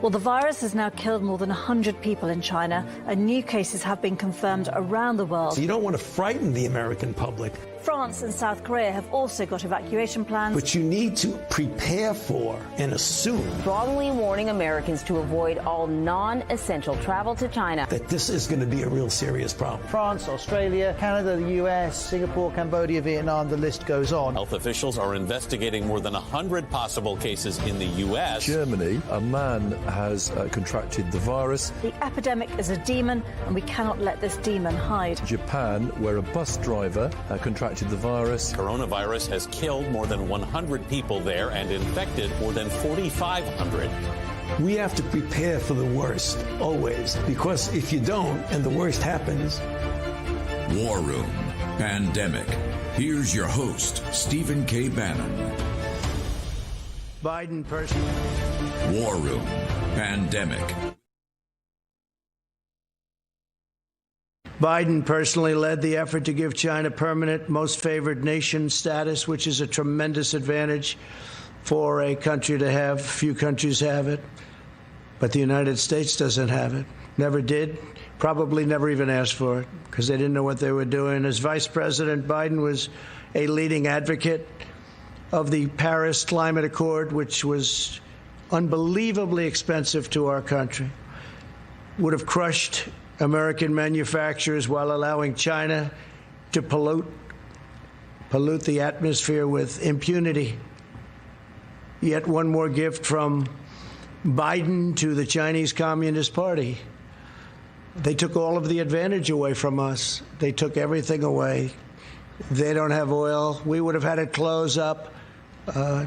Well, the virus has now killed more than 100 people in China, and new cases have been confirmed around the world. So you don't want to frighten the American public. France and South Korea have also got evacuation plans. But you need to prepare for and assume strongly warning Americans to avoid all non-essential travel to China. That this is going to be a real serious problem. France, Australia, Canada, the US, Singapore, Cambodia, Vietnam, the list goes on. Health officials are investigating more than 100 possible cases in the US. Germany, a man has contracted the virus. The epidemic is a demon, and we cannot let this demon hide. Japan, where a bus driver contracted the virus. Coronavirus has killed more than 100 people there and infected more than 4,500. We have to prepare for the worst, always, because if you don't and the worst happens. War Room Pandemic. Here's your host, Stephen K. Bannon. Biden personally. War Room Pandemic. Biden personally led the effort to give China permanent most favored nation status, which is a tremendous advantage for a country to have. Few countries have it, but the United States doesn't have it. Never did, probably never even asked for it, because they didn't know what they were doing. As Vice President, Biden was a leading advocate of the Paris Climate Accord, which was unbelievably expensive to our country, would have crushed American manufacturers while allowing China to pollute the atmosphere with impunity. Yet one more gift from Biden to the Chinese Communist Party. They took all of the advantage away from us. They took everything away. They don't have oil. We would have had to close up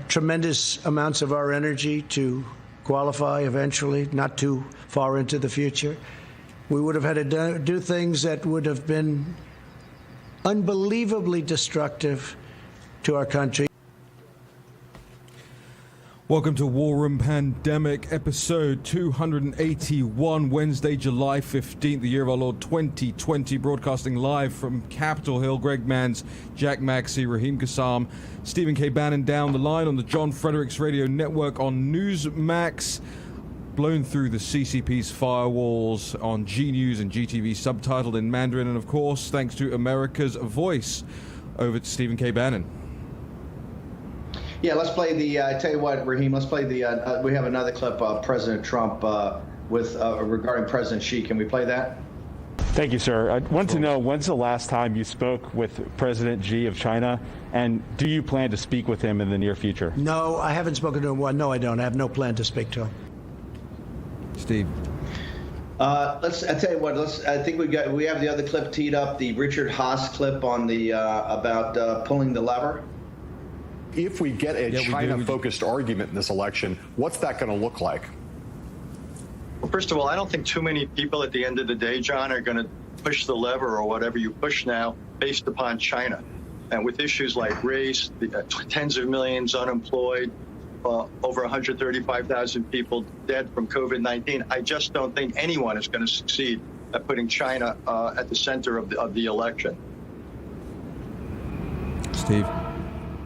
tremendous amounts of our energy to qualify eventually, not too far into the future. We would have had to do things that would have been unbelievably destructive to our country. Welcome to War Room Pandemic, episode 281, Wednesday, July 15th, the year of our Lord 2020, broadcasting live from Capitol Hill. Greg Manns, Jack Maxey, Raheem Kassam, Stephen K. Bannon down the line on the John Fredericks Radio Network on Newsmax. Blown through the CCP's firewalls on G News and GTV, subtitled in Mandarin, and of course, thanks to America's Voice, over to Stephen K. Bannon. Yeah, let's play the, I tell you what, Raheem, let's play the, we have another clip of President Trump regarding President Xi. Can we play that? Thank you, sir. I want to know, when's the last time you spoke with President Xi of China, and do you plan to speak with him in the near future? No, I haven't spoken to him. No, I don't. I have no plan to speak to him. Steve. I tell you what. I think we have the other clip teed up, the Richard Haas clip on the about pulling the lever. If we get a China-focused argument in this election, what's that going to look like? Well, first of all, I don't think too many people at the end of the day, John, are going to push the lever or whatever you push now based upon China. And with issues like race, tens of millions unemployed, over 135,000 people dead from COVID-19, I just don't think anyone is going to succeed at putting China at the center of the election. Steve.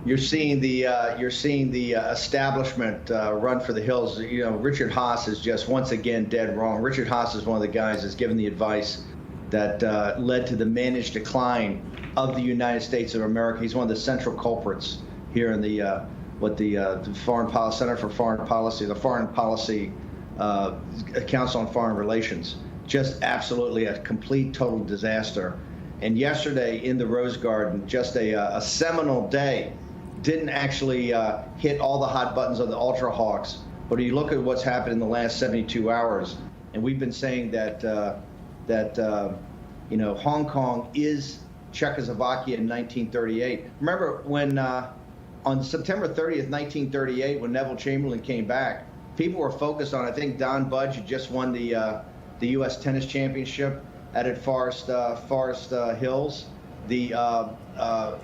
You're seeing the establishment run for the hills. You know, Richard Haas is just once again dead wrong. Richard Haas is one of the guys that's given the advice that led to the managed decline of the United States of America. He's one of the central culprits here in the Foreign Policy Center for Foreign Policy, the Foreign Policy Council on Foreign Relations. Just absolutely a complete, total disaster. And yesterday in the Rose Garden, just a seminal day. Didn't actually hit all the hot buttons of the Ultra Hawks, but you look at what's happened in the last 72 hours, and we've been saying that Hong Kong is Czechoslovakia in 1938. Remember when on September 30th, 1938, when Neville Chamberlain came back, people were focused on, I think Don Budge had just won the U.S. Tennis Championship at Forest Hills. The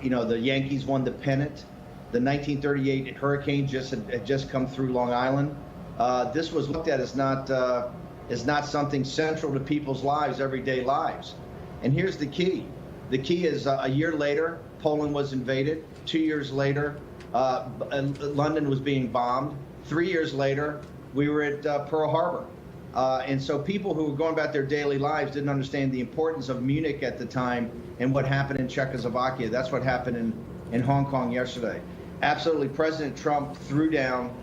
Yankees won the pennant. The 1938 hurricane had just come through Long Island. This was looked at as not something central to people's lives, everyday lives. And here's the key. The key is a year later, Poland was invaded. 2 years later, London was being bombed. 3 years later, we were at Pearl Harbor. And so people who were going about their daily lives didn't understand the importance of Munich at the time and what happened in Czechoslovakia. That's what happened in Hong Kong yesterday. Absolutely, President Trump threw down,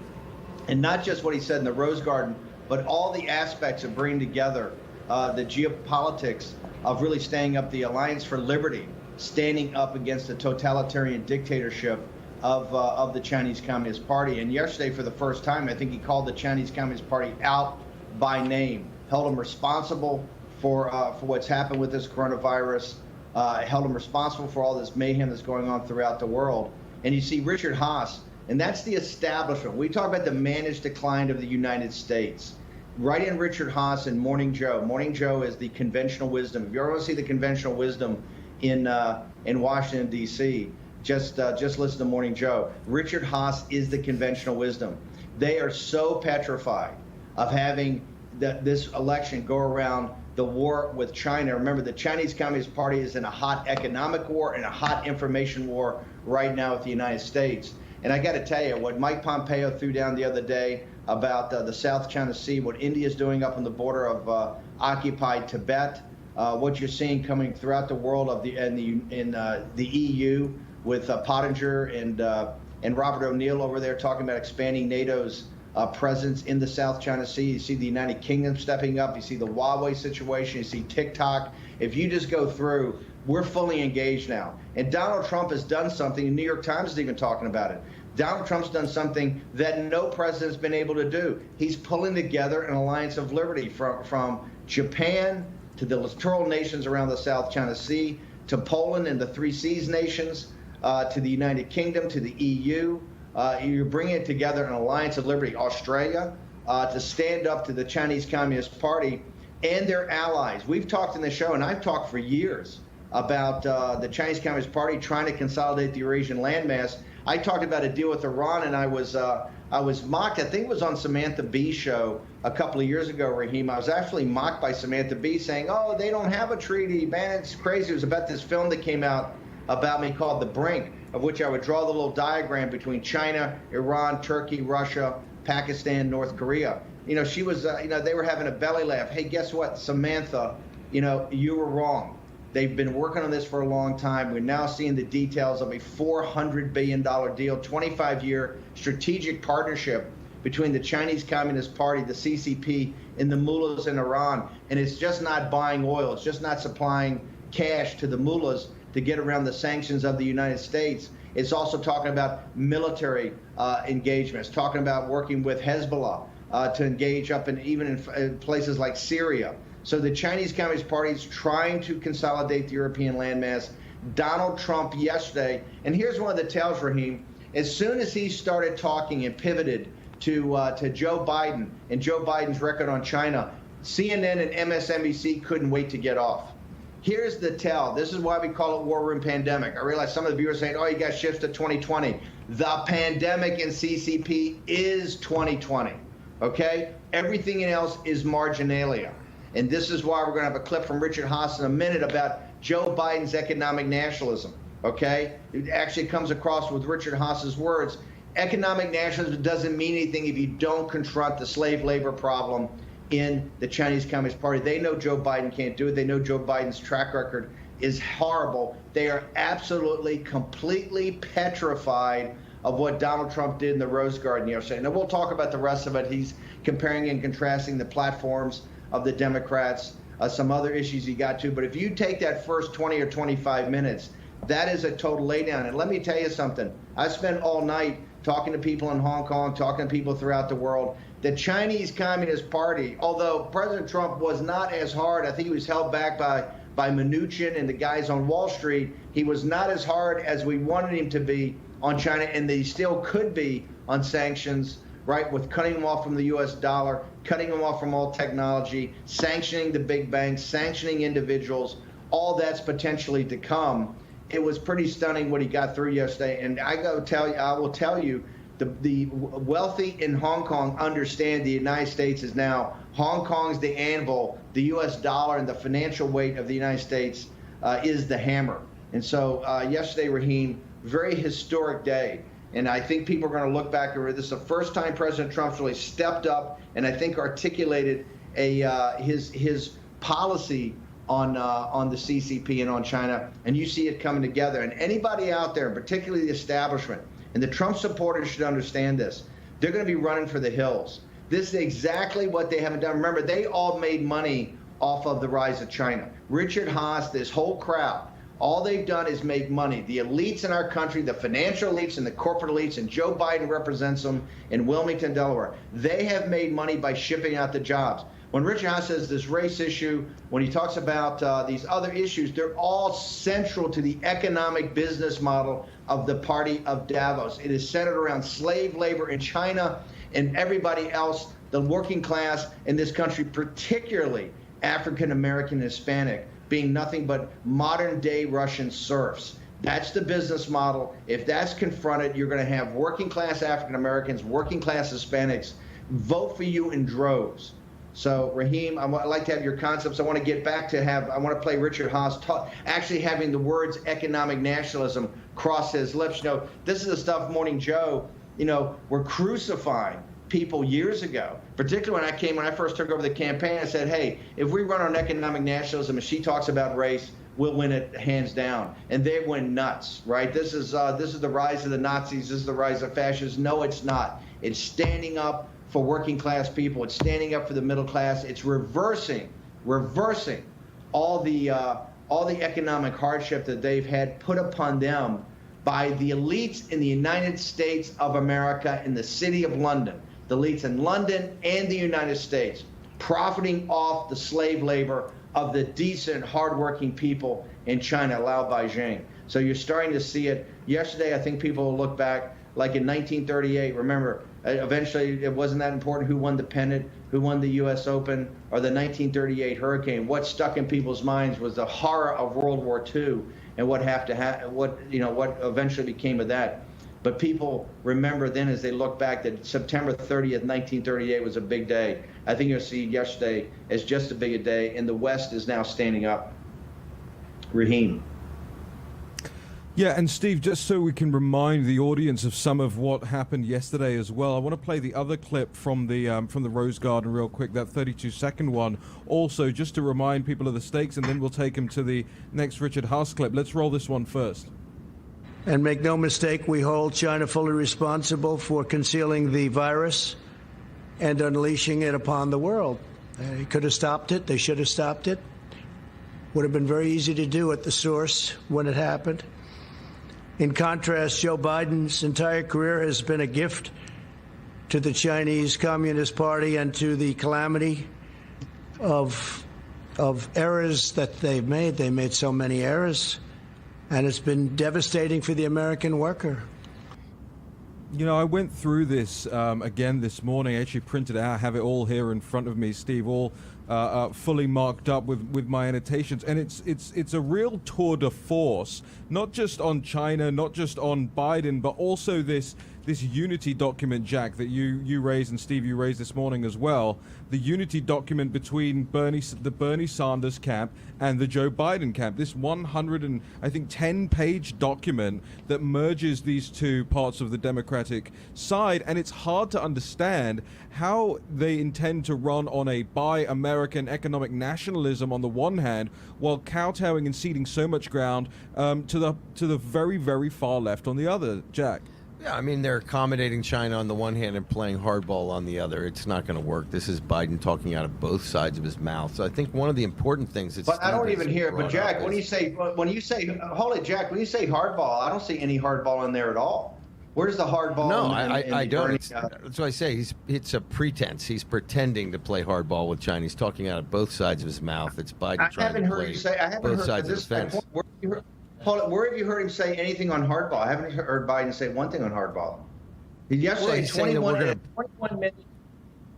and not just what he said in the Rose Garden, but all the aspects of bringing together the geopolitics of really staying up the Alliance for Liberty, standing up against the totalitarian dictatorship of the Chinese Communist Party. And yesterday, for the first time, I think he called the Chinese Communist Party out by name, held them responsible for what's happened with this coronavirus, held them responsible for all this mayhem that's going on throughout the world. And you see Richard Haass, and that's the establishment. We talk about the managed decline of the United States. Write in Richard Haass and Morning Joe. Morning Joe is the conventional wisdom. If you ever want to see the conventional wisdom in Washington, D.C., just listen to Morning Joe. Richard Haass is the conventional wisdom. They are so petrified of having this election go around the war with China. Remember, the Chinese Communist Party is in a hot economic war and a hot information war right now with the United States. And I got to tell you, what Mike Pompeo threw down the other day about the South China Sea, what India is doing up on the border of occupied Tibet, what you're seeing coming throughout the world in the EU with Pottinger and Robert O'Neill over there talking about expanding NATO's presence in the South China Sea. You see the United Kingdom stepping up. You see the Huawei situation. You see TikTok. If you just go through, we're fully engaged now. And Donald Trump has done something, and New York Times is even talking about it. Donald Trump's done something that no president's been able to do. He's pulling together an alliance of liberty from Japan to the littoral nations around the South China Sea, to Poland and the Three Seas nations, to the United Kingdom, to the EU. You're bringing it together an alliance of liberty, Australia, to stand up to the Chinese Communist Party and their allies. We've talked in the show, and I've talked for years about the Chinese Communist Party trying to consolidate the Eurasian landmass. I talked about a deal with Iran, and I was mocked. I think it was on Samantha Bee's show a couple of years ago, Raheem. I was actually mocked by Samantha Bee saying, "Oh, they don't have a treaty, man, it's crazy." It was about this film that came out about me called The Brink, of which I would draw the little diagram between China, Iran, Turkey, Russia, Pakistan, North Korea. You know, she was, they were having a belly laugh. Hey, guess what, Samantha, you were wrong. They've been working on this for a long time. We're now seeing the details of a $400 billion deal, 25-year strategic partnership between the Chinese Communist Party, the CCP, and the mullahs in Iran. And it's just not buying oil. It's just not supplying cash to the mullahs to get around the sanctions of the United States. It's also talking about military engagements, talking about working with Hezbollah to engage up even in places like Syria. So the Chinese Communist Party is trying to consolidate the European landmass. Donald Trump yesterday, and here's one of the tells, Raheem, as soon as he started talking and pivoted to Joe Biden and Joe Biden's record on China, CNN and MSNBC couldn't wait to get off. Here's the tell. This is why we call it war room pandemic. I realize some of the viewers are saying, oh, you got shifts to 2020. The pandemic in CCP is 2020, okay? Everything else is marginalia. And this is why we're going to have a clip from Richard Haass in a minute about Joe Biden's economic nationalism, okay? It actually comes across with Richard Haass's words. Economic nationalism doesn't mean anything if you don't confront the slave labor problem in the Chinese Communist Party. They know Joe Biden can't do it. They know Joe Biden's track record is horrible. They are absolutely, completely petrified of what Donald Trump did in the Rose Garden yesterday. Now, we'll talk about the rest of it. He's comparing and contrasting the platforms of the Democrats, some other issues he got to. But if you take that first 20 or 25 minutes, that is a total laydown. And let me tell you something. I spent all night talking to people in Hong Kong, talking to people throughout the world. The Chinese Communist Party, although President Trump was not as hard, I think he was held back by Mnuchin and the guys on Wall Street, he was not as hard as we wanted him to be on China, and they still could be on sanctions, right, with cutting them off from the U.S. dollar, cutting them off from all technology, sanctioning the big banks, sanctioning individuals. All that's potentially to come. It was pretty stunning what he got through yesterday, and I will tell you, the wealthy in Hong Kong understand the United States is now, Hong Kong's the anvil, the U.S. dollar and the financial weight of the United States is the hammer. And so yesterday, Raheem, very historic day. And I think people are going to look back over this is the first time President Trump's really stepped up and I think articulated his policy on the CCP and on China, and you see it coming together. And anybody out there, particularly the establishment, and the Trump supporters should understand this, they're going to be running for the hills. This is exactly what they haven't done. Remember, they all made money off of the rise of China. Richard Haas, this whole crowd, all they've done is make money. The elites in our country, the financial elites and the corporate elites, and Joe Biden represents them in Wilmington, Delaware, they have made money by shipping out the jobs. When Richard Haas says this race issue, when he talks about these other issues, they're all central to the economic business model of the party of Davos. It is centered around slave labor in China and everybody else, the working class in this country, particularly African American and Hispanic, being nothing but modern-day Russian serfs. That's the business model. If that's confronted, you're going to have working class African Americans, working class Hispanics vote for you in droves. So, Raheem, I'd like to have your concepts. I want to get back to I want to play Richard Haas actually having the words economic nationalism cross his lips. You know, this is the stuff Morning Joe, were crucifying people years ago, particularly when I first took over the campaign. I said, hey, if we run on economic nationalism and she talks about race, we'll win it hands down. And they went nuts, right? This is the rise of the Nazis. This is the rise of fascists. No, it's not. It's standing up for working class people. It's standing up for the middle class. It's reversing all the economic hardship that they've had put upon them by the elites in the United States of America, in the city of London, the elites in London and the United States, profiting off the slave labor of the decent, hardworking people in China, Lao Beijing. So you're starting to see it. Yesterday, I think people will look back like in 1938. Remember, eventually, it wasn't that important who won the pennant, who won the U.S. Open, or the 1938 hurricane. What stuck in people's minds was the horror of World War II and what eventually became of that. But people remember then, as they look back, that September 30th, 1938 was a big day. I think you'll see yesterday as just as big a day, and the West is now standing up. Raheem. Yeah, and Steve, just so we can remind the audience of some of what happened yesterday as well, I want to play the other clip from the Rose Garden real quick, that 32-second one, also just to remind people of the stakes, and then we'll take them to the next Richard Haas clip. Let's roll this one first. And make no mistake, we hold China fully responsible for concealing the virus and unleashing it upon the world. They could have stopped it. They should have stopped it. Would have been very easy to do at the source when it happened. In contrast, Joe Biden's entire career has been a gift to the Chinese Communist Party and to the calamity of errors that they've made. They made so many errors, and it's been devastating for the American worker. You know, I went through this again this morning. I actually printed it out, have it all here in front of me, Steve, all fully marked up with my annotations, and it's a real tour de force, not just on China, not just on Biden, but also this unity document, Jack, that you raised, and Steve, you raised this morning as well. The unity document between the Bernie Sanders camp and the Joe Biden camp. This 10-page document that merges these two parts of the Democratic side, and it's hard to understand how they intend to run on a buy American economic nationalism on the one hand, while kowtowing and ceding so much ground to the very, very far left on the other. Jack. Yeah, I mean, they're accommodating China on the one hand and playing hardball on the other. It's not going to work. This is Biden talking out of both sides of his mouth. So I think one of the important things is. But I don't even hear it. But Jack, when you say hold it, Jack, when you say hardball, I don't see any hardball in there at all. Where's the hardball? No, I don't. That's what I say. It's a pretense. He's pretending to play hardball with China. He's talking out of both sides of his mouth. It's Biden trying to play both sides of the fence. Hold it. Where have you heard him say anything on hardball? I haven't heard Biden say one thing on hardball. Yesterday, he's 21 minutes.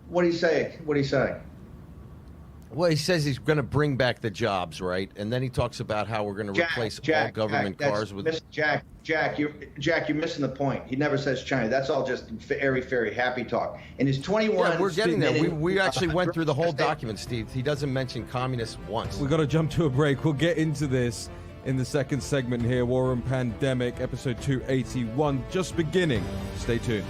What do you say? What do you say? Well, he says he's going to bring back the jobs, right? And then he talks about how we're going to replace all government cars with. Jack, you're missing the point. He never says China. That's all just airy-fairy happy talk. And his 21. Yeah, we're getting there. We actually went through the whole document, Steve. He doesn't mention communists once. We've got to jump to a break. We'll get into this in the second segment here. War Room Pandemic, episode 281, just beginning. Stay tuned.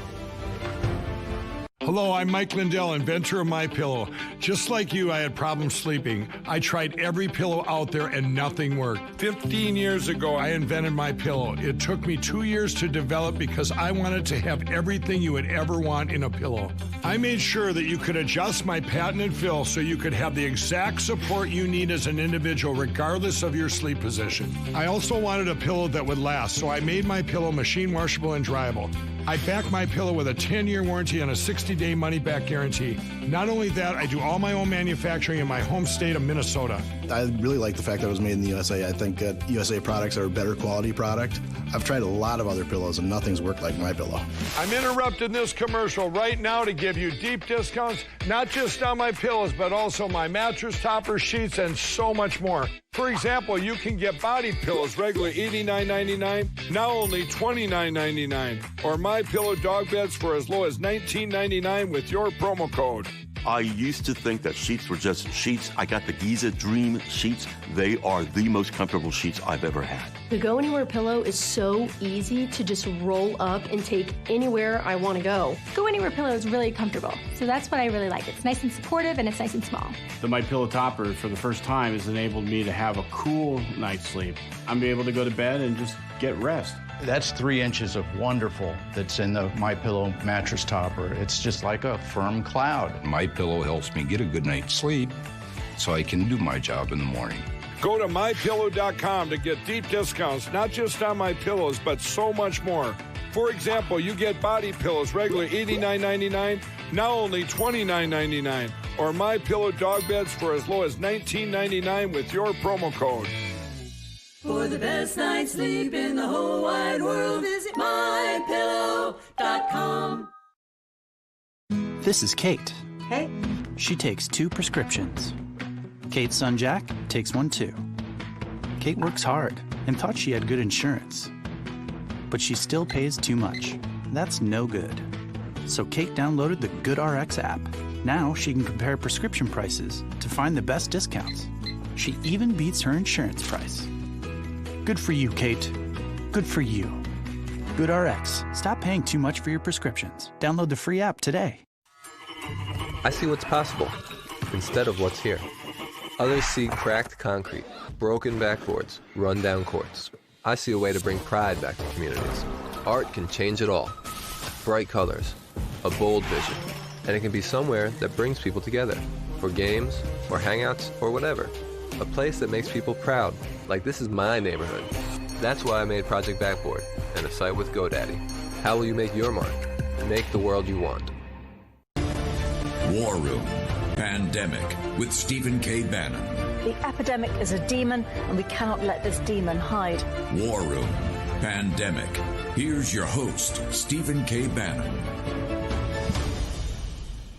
Hello, I'm Mike Lindell, inventor of MyPillow. Just like you, I had problems sleeping. I tried every pillow out there and nothing worked. 15 years ago, I invented MyPillow. It took me 2 years to develop because I wanted to have everything you would ever want in a pillow. I made sure that you could adjust my patented fill so you could have the exact support you need as an individual, regardless of your sleep position. I also wanted a pillow that would last, so I made MyPillow machine washable and dryable. I back MyPillow with a 10-year warranty and a 60-day money-back guarantee. Not only that, I do all my own manufacturing in my home state of Minnesota. I really like the fact that it was made in the USA. I think that USA products are a better quality product. I've tried a lot of other pillows, and nothing's worked like MyPillow. I'm interrupting this commercial right now to give you deep discounts, not just on my pillows, but also my mattress toppers, sheets, and so much more. For example, you can get body pillows regularly $89.99, now only $29.99, or MyPillow dog beds for as low as $19.99 with your promo code. I used to think that sheets were just sheets. I got the Giza Dream sheets. They are the most comfortable sheets I've ever had. The Go Anywhere pillow is so easy to just roll up and take anywhere I want to go. Go Anywhere pillow is really comfortable, so that's what I really like. It's nice and supportive, and it's nice and small. The MyPillow topper, for the first time, has enabled me to have a cool night's sleep. I'm able to go to bed and just get rest. That's 3 inches of wonderful that's in the MyPillow mattress topper. It's just like a firm cloud. MyPillow helps me get a good night's sleep so I can do my job in the morning. Go to MyPillow.com to get deep discounts, not just on my pillows, but so much more. For example, you get body pillows regularly $89.99, now only $29.99, or MyPillow dog beds for as low as $19.99 with your promo code. For the best night's sleep in the whole wide world, visit MyPillow.com. This is Kate. Hey. She takes 2 prescriptions. Kate's son Jack takes 1 too. Kate works hard and thought she had good insurance. But she still pays too much. That's no good. So Kate downloaded the GoodRx app. Now she can compare prescription prices to find the best discounts. She even beats her insurance price. Good for you, Kate. Good for you. GoodRx. Stop paying too much for your prescriptions. Download the free app today. I see what's possible instead of what's here. Others see cracked concrete, broken backboards, run-down courts. I see a way to bring pride back to communities. Art can change it all. Bright colors, a bold vision, and it can be somewhere that brings people together for games or hangouts or whatever. A place that makes people proud, like this is my neighborhood. That's why I made Project Backboard and a site with GoDaddy. How will you make your mark? Make the world you want. War Room Pandemic with Stephen K. Bannon. The epidemic is a demon, and we cannot let this demon hide. War Room Pandemic. Here's your host, Stephen K. Bannon.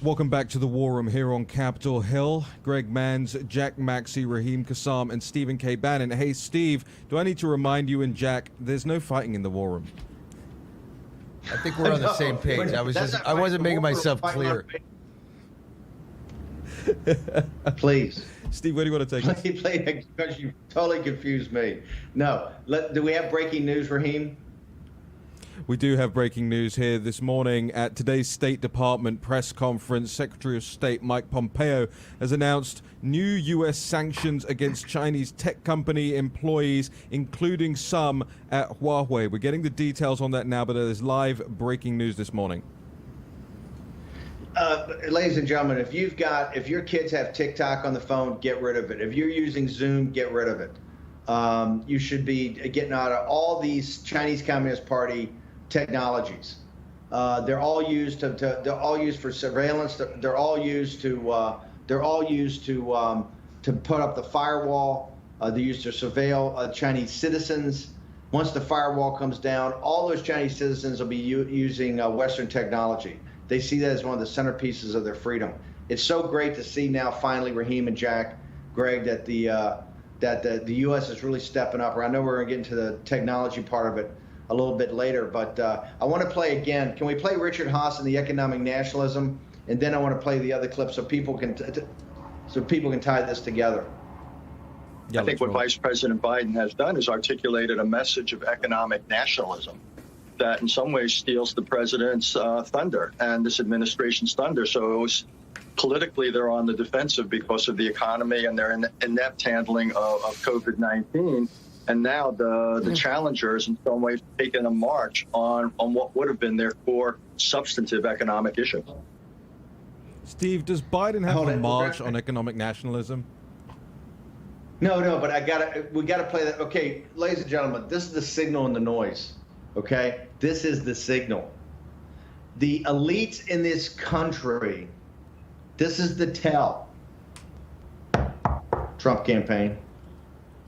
Welcome back to the War Room here on Capitol Hill. Greg Manns, Jack Maxey, Raheem Kassam, and Stephen K. Bannon. Hey, Steve, do I need to remind you and Jack, there's no fighting in the War Room? I think we're on the same page. I wasn't making myself clear. Please. Steve, where do you want to take us? Because you totally confused me. No. Do we have breaking news, Raheem? We do have breaking news here this morning at today's State Department press conference. Secretary of State Mike Pompeo has announced new U.S. sanctions against Chinese tech company employees, including some at Huawei. We're getting the details on that now, but there's live breaking news this morning. Ladies and gentlemen, if your kids have TikTok on the phone, get rid of it. If you're using Zoom, get rid of it. You should be getting out of all these Chinese Communist Party technologies. They're all used they're all used for surveillance. They're all used to put up the firewall. They're used to surveil Chinese citizens. Once the firewall comes down, all those Chinese citizens will be using Western technology. They see that as one of the centerpieces of their freedom. It's so great to see now, finally, Raheem and Jack, Greg, that the U.S. is really stepping up. I know we're going to get into the technology part of it a little bit later, but I want to play again. Can we play Richard Haas and the economic nationalism, and then I want to play the other clip so people can tie this together. I think what Vice President Biden has done is articulated a message of economic nationalism that in some ways steals the president's thunder and this administration's thunder. So it was politically they're on the defensive because of the economy and their inept handling of COVID-19. And now the challengers in some ways taking a march on what would have been their core substantive economic issue. Steve, does Biden have a march on economic nationalism? No, but we gotta play that. Okay, ladies and gentlemen, this is the signal and the noise. Okay, this is the signal. The elites in this country, this is the tell. Trump campaign.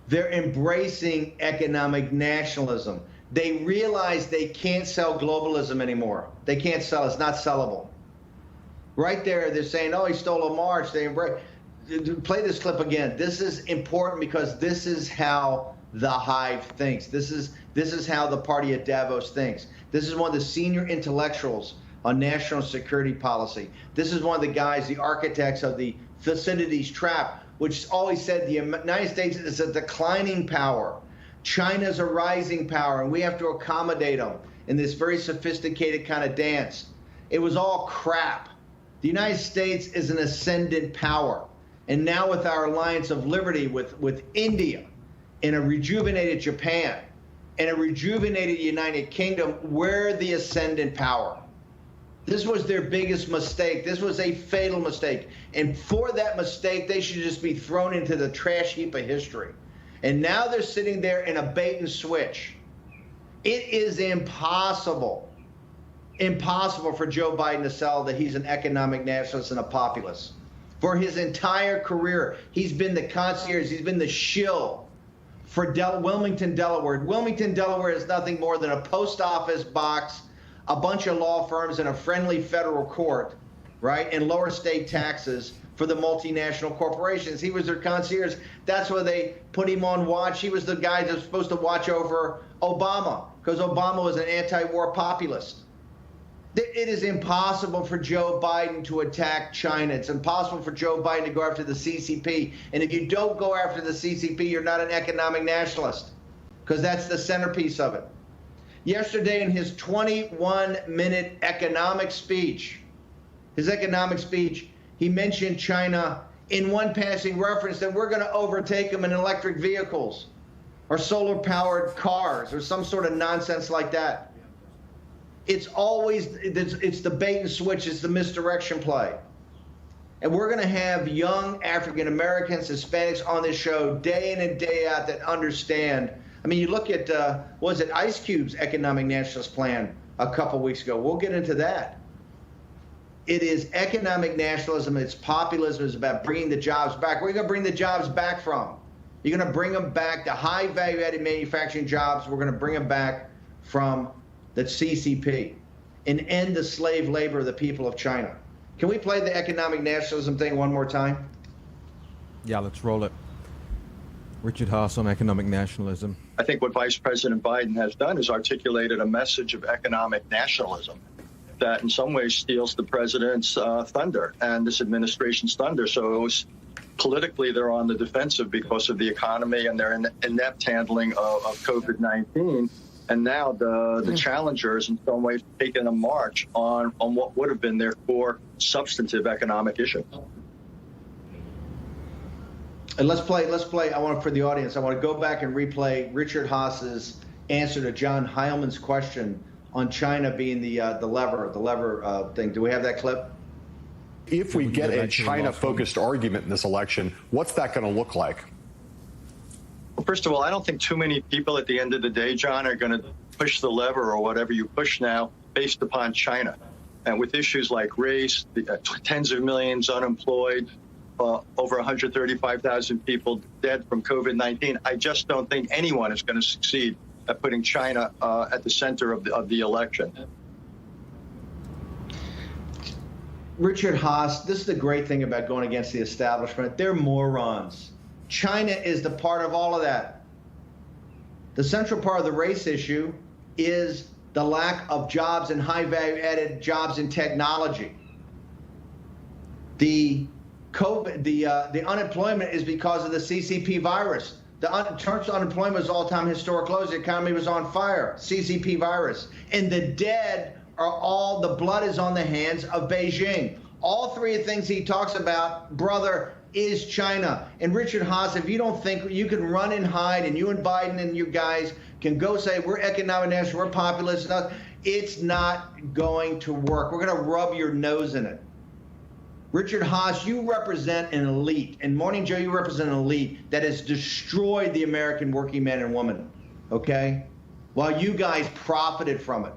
They're embracing economic nationalism. They realize they can't sell globalism anymore. They can't sell. It's not sellable. Right there, they're saying, "Oh, he stole a march." They embrace. Play this clip again. This is important because this is how the hive thinks. This is how the party at Davos thinks. This is one of the senior intellectuals on national security policy. This is one of the guys, the architects of the Thucydides trap, which always said the United States is a declining power. China's a rising power, and we have to accommodate them in this very sophisticated kind of dance. It was all crap. The United States is an ascendant power. And now with our alliance of liberty with India and a rejuvenated Japan and a rejuvenated United Kingdom, we're the ascendant power. This was their biggest mistake. This was a fatal mistake. And for that mistake, they should just be thrown into the trash heap of history. And now they're sitting there in a bait and switch. It is impossible for Joe Biden to sell that he's an economic nationalist and a populist. For his entire career, he's been the concierge, he's been the shill for Wilmington, Delaware. Wilmington, Delaware is nothing more than a post office box, a bunch of law firms, and a friendly federal court, right, and lower state taxes for the multinational corporations. He was their concierge. That's why they put him on watch. He was the guy that was supposed to watch over Obama, because Obama was an anti-war populist. It is impossible for Joe Biden to attack China. It's impossible for Joe Biden to go after the CCP. And if you don't go after the CCP, you're not an economic nationalist, because that's the centerpiece of it. Yesterday, in his 21-minute economic speech, he mentioned China in one passing reference that we're going to overtake them in electric vehicles or solar-powered cars or some sort of nonsense like that. It's the bait and switch. It's the misdirection play. And we're going to have young African Americans, Hispanics on this show day in and day out that understand. I mean, you look at, Ice Cube's economic nationalist plan a couple weeks ago. We'll get into that. It is economic nationalism. It's populism. It's about bringing the jobs back. Where are you going to bring the jobs back from? You're going to bring them back, the high value-added manufacturing jobs. We're going to bring them back from the CCP and end the slave labor of the people of China. Can we play the economic nationalism thing one more time? Yeah, let's roll it. Richard Haas on economic nationalism. I think what Vice President Biden has done is articulated a message of economic nationalism that in some ways steals the president's thunder and this administration's thunder. So it was politically they're on the defensive because of the economy and their inept handling of COVID-19. And now the challengers in some ways taking a march on what would have been their core substantive economic issue. And let's play. For the audience, I want to go back and replay Richard Haas's answer to John Heilman's question on China being the lever thing. Do we have that clip? If we get a China-focused argument in this election, what's that going to look like? Well, first of all, I don't think too many people at the end of the day, John, are going to push the lever or whatever you push now based upon China. And with issues like race, tens of millions unemployed, over 135,000 people dead from COVID-19, I just don't think anyone is going to succeed at putting China at the center of the election. Richard Haas, this is the great thing about going against the establishment. They're morons. China is the part of all of that. The central part of the race issue is the lack of jobs and high value added jobs in technology. The COVID, the unemployment is because of the CCP virus. Trump's unemployment was all-time historic lows. The economy was on fire. CCP virus. And the dead are all, the blood is on the hands of Beijing. All three things he talks about, brother, is China. And Richard Haas, if you don't think you can run and hide, and you and Biden and you guys can go say, we're economic national, we're populist, it's not going to work. We're going to rub your nose in it. Richard Haas, you represent an elite, and Morning Joe, you represent an elite that has destroyed the American working man and woman, okay? While you guys profited from it.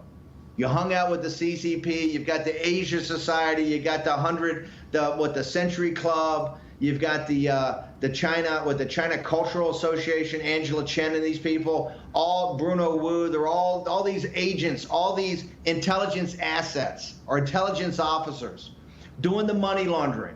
You hung out with the CCP, you've got the Asia Society, you got the Century Club, you've got the China Cultural Association, Angela Chen and these people, all Bruno Wu, they're all these agents, all these intelligence assets or intelligence officers doing the money laundering,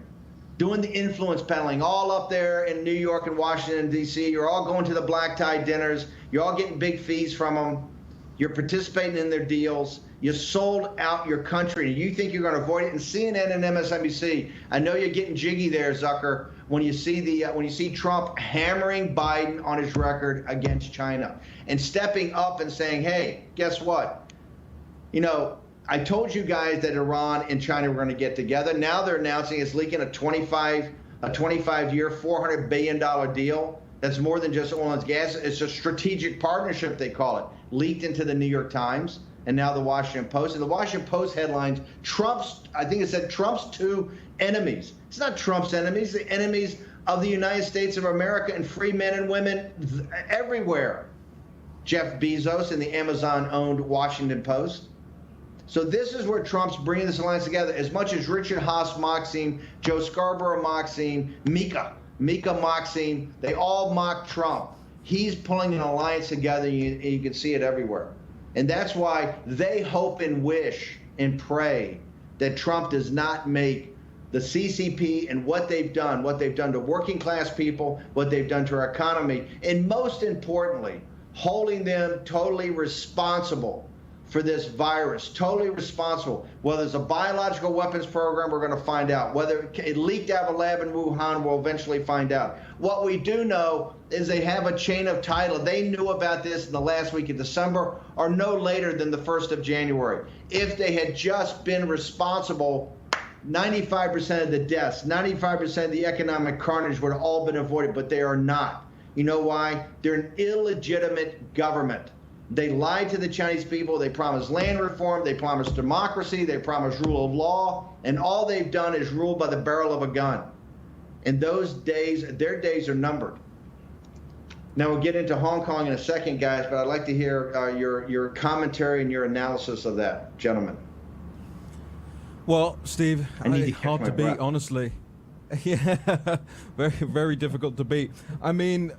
doing the influence peddling, all up there in New York and Washington, D.C. You're all going to the black tie dinners. You're all getting big fees from them. You're participating in their deals. You sold out your country. You think you're going to avoid it? And CNN and MSNBC, I know you're getting jiggy there, Zucker, when you see Trump hammering Biden on his record against China and stepping up and saying, hey, guess what? You know, I told you guys that Iran and China were going to get together. Now they're announcing it's leaking a 25-year, $400 billion deal. That's more than just oil and gas. It's a strategic partnership, they call it. Leaked into the New York Times and now the Washington Post. And the Washington Post headlines, I think it said Trump's two enemies. It's not Trump's enemies, the enemies of the United States of America and free men and women everywhere. Jeff Bezos and the Amazon-owned Washington Post. So this is where Trump's bringing this alliance together. As much as Richard Haas mocks him, Joe Scarborough mocks him, Mika mocks him, they all mock Trump. He's pulling an alliance together, and you can see it everywhere. And that's why they hope and wish and pray that Trump does not make the CCP and what they've done to working class people, what they've done to our economy, and most importantly, holding them totally responsible for this virus, totally responsible. Whether it's a biological weapons program, we're going to find out. Whether it leaked out of a lab in Wuhan, we'll eventually find out. What we do know is they have a chain of title. They knew about this in the last week of December or no later than the 1st of January. If they had just been responsible, 95% of the deaths, 95% of the economic carnage would have all been avoided, but they are not. You know why? They're an illegitimate government. They lied to the Chinese people. They promised land reform. They promised democracy. They promised rule of law. And all they've done is rule by the barrel of a gun. And those days, their days are numbered. Now, we'll get into Hong Kong in a second, guys, but I'd like to hear your commentary and your analysis of that, gentlemen. Well, Steve, hard to beat, honestly. Yeah, very, very difficult to beat. I mean,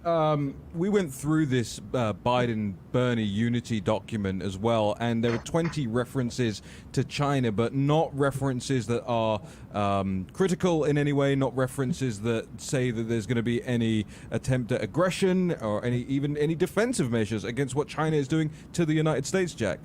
we went through this Biden-Bernie unity document as well, and there are 20 references to China, but not references that are critical in any way, not references that say that there's going to be any attempt at aggression or any defensive measures against what China is doing to the United States, Jack.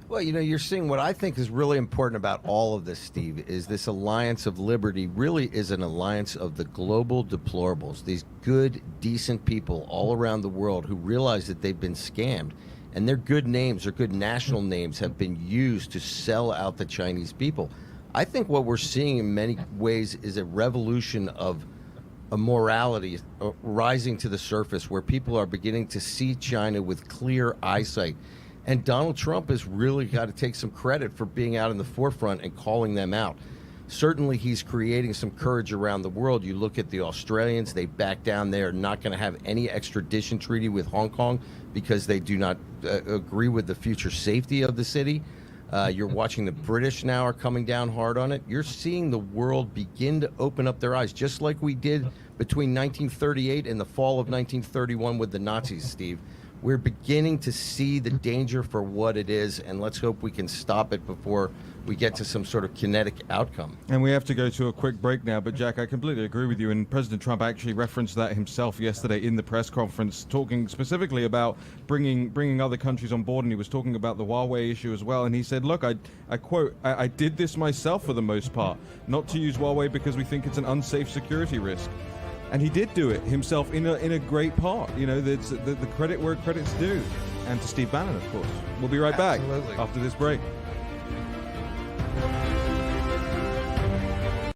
Well, you know, you're seeing what I think is really important about all of this, Steve, is this alliance of liberty really is an alliance of the global deplorables, these good, decent people all around the world who realize that they've been scammed. And their good names, their good national names have been used to sell out the Chinese people. I think what we're seeing in many ways is a revolution of a morality rising to the surface where people are beginning to see China with clear eyesight. And Donald Trump has really got to take some credit for being out in the forefront and calling them out. Certainly, he's creating some courage around the world. You look at the Australians, they back down. They are not going to have any extradition treaty with Hong Kong because they do not agree with the future safety of the city. You're watching the British now are coming down hard on it. You're seeing the world begin to open up their eyes, just like we did between 1938 and the fall of 1931 with the Nazis, Steve. We're beginning to see the danger for what it is, and let's hope we can stop it before we get to some sort of kinetic outcome. And we have to go to a quick break now, but Jack, I completely agree with you, and President Trump actually referenced that himself yesterday in the press conference, talking specifically about bringing other countries on board, and he was talking about the Huawei issue as well, and he said, look, I quote, I did this myself for the most part, not to use Huawei because we think it's an unsafe security risk. And he did do it himself in a great part. You know, the credit where credit's due. And to Steve Bannon, of course. We'll be right back after this break.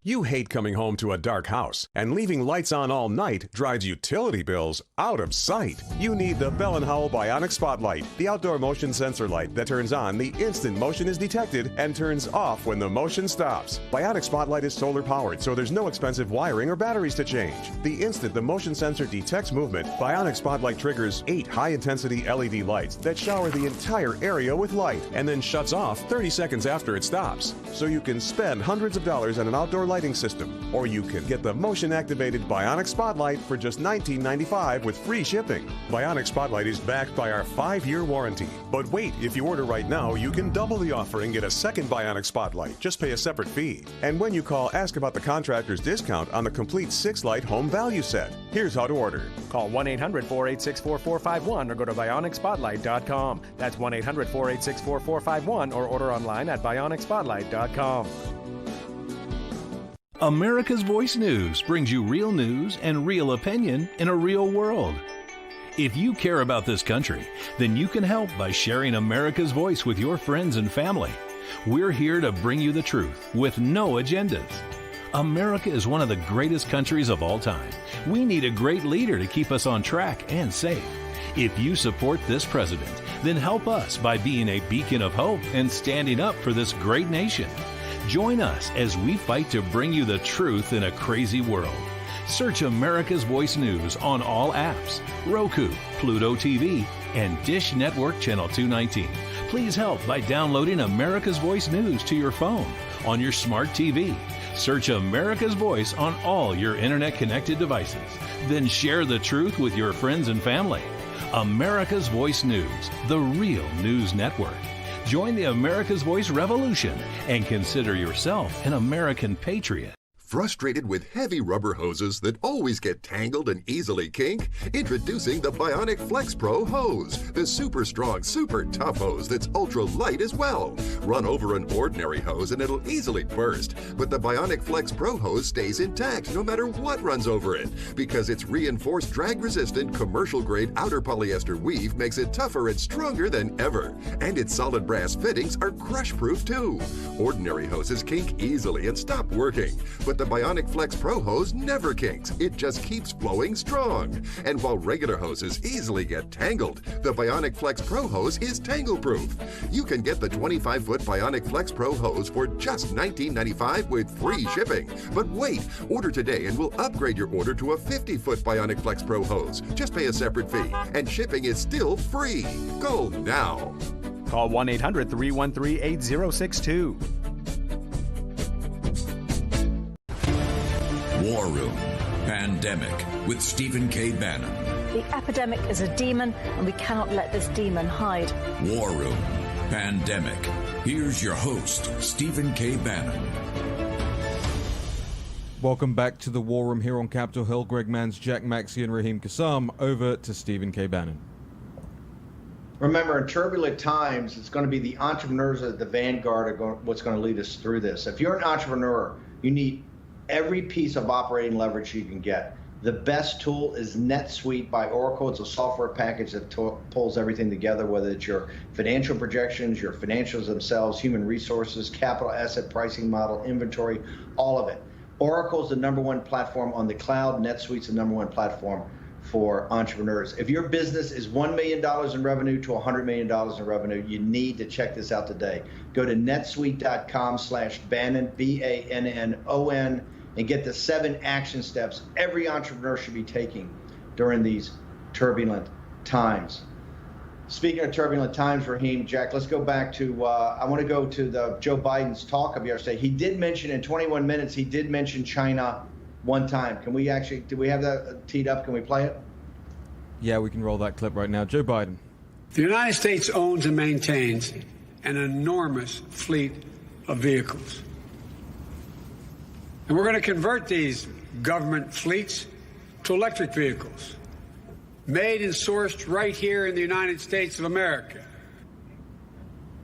You hate coming home to a dark house, and leaving lights on all night drives utility bills out of sight. You need the Bell & Howell Bionic Spotlight, the outdoor motion sensor light that turns on the instant motion is detected and turns off when the motion stops. Bionic Spotlight is solar powered, so there's no expensive wiring or batteries to change. The instant the motion sensor detects movement, Bionic Spotlight triggers 8 high-intensity LED lights that shower the entire area with light and then shuts off 30 seconds after it stops. So you can spend hundreds of dollars on an outdoor lighting system, or you can get the motion-activated Bionic Spotlight for just $19.95 with free shipping. Bionic Spotlight is backed by our 5-year warranty. But wait, if you order right now, you can double the offer and get a second Bionic Spotlight. Just pay a separate fee. And when you call, ask about the contractor's discount on the complete 6-light home value set. Here's how to order. Call 1-800-486-4451 or go to BionicSpotlight.com. That's 1-800-486-4451 or order online at BionicSpotlight.com. America's Voice News brings you real news and real opinion in a real world. If you care about this country, then you can help by sharing America's Voice with your friends and family. We're here to bring you the truth with no agendas. America is one of the greatest countries of all time. We need a great leader to keep us on track and safe. If you support this president, then help us by being a beacon of hope and standing up for this great nation. Join us as we fight to bring you the truth in a crazy world. Search America's Voice News on all apps, Roku, Pluto TV, and Dish Network Channel 219. Please help by downloading America's Voice News to your phone, on your smart TV. Search America's Voice on all your internet-connected devices. Then share the truth with your friends and family. America's Voice News, the real news network. Join the America's Voice revolution and consider yourself an American patriot. Frustrated with heavy rubber hoses that always get tangled and easily kink? Introducing the Bionic Flex Pro hose, the super strong, super tough hose that's ultra light as well. Run over an ordinary hose and it'll easily burst, but the Bionic Flex Pro hose stays intact no matter what runs over it, because its reinforced drag-resistant commercial-grade outer polyester weave makes it tougher and stronger than ever. And its solid brass fittings are crush-proof too. Ordinary hoses kink easily and stop working, but the Bionic Flex Pro hose never kinks. It just keeps flowing strong. And while regular hoses easily get tangled, the Bionic Flex Pro hose is tangle-proof. You can get the 25-foot Bionic Flex Pro hose for just $19.95 with free shipping. But wait, order today and we'll upgrade your order to a 50-foot Bionic Flex Pro hose. Just pay a separate fee, and shipping is still free. Go now. Call 1-800-313-8062. War Room Pandemic with Stephen K. Bannon. The epidemic is a demon, and we cannot let this demon hide. War Room Pandemic. Here's your host, Stephen K. Bannon. Welcome back to the War Room here on Capitol Hill. Greg Manns, Jack Maxey, and Raheem Kassam. Over to Stephen K. Bannon. Remember, in turbulent times, it's going to be the entrepreneurs at the vanguard of what's going to lead us through this. If you're an entrepreneur, you need every piece of operating leverage you can get. The best tool is NetSuite by Oracle. It's a software package that pulls everything together, whether it's your financial projections, your financials themselves, human resources, capital asset pricing model, inventory, all of it. Oracle's the #1 platform on the cloud. NetSuite's the #1 platform for entrepreneurs. If your business is $1 million in revenue to $100 million in revenue, you need to check this out today. Go to netsuite.com/Bannon, BANNON, and get the 7 action steps every entrepreneur should be taking during these turbulent times. Speaking of turbulent times, Raheem, Jack, let's go back to, I want to go to the Joe Biden's talk of yesterday. He did mention in 21 minutes, he did mention China one time. Can we actually, do we have that teed up? Can we play it? Yeah, we can roll that clip right now. Joe Biden. The United States owns and maintains an enormous fleet of vehicles. And we're going to convert these government fleets to electric vehicles, made and sourced right here in the United States of America.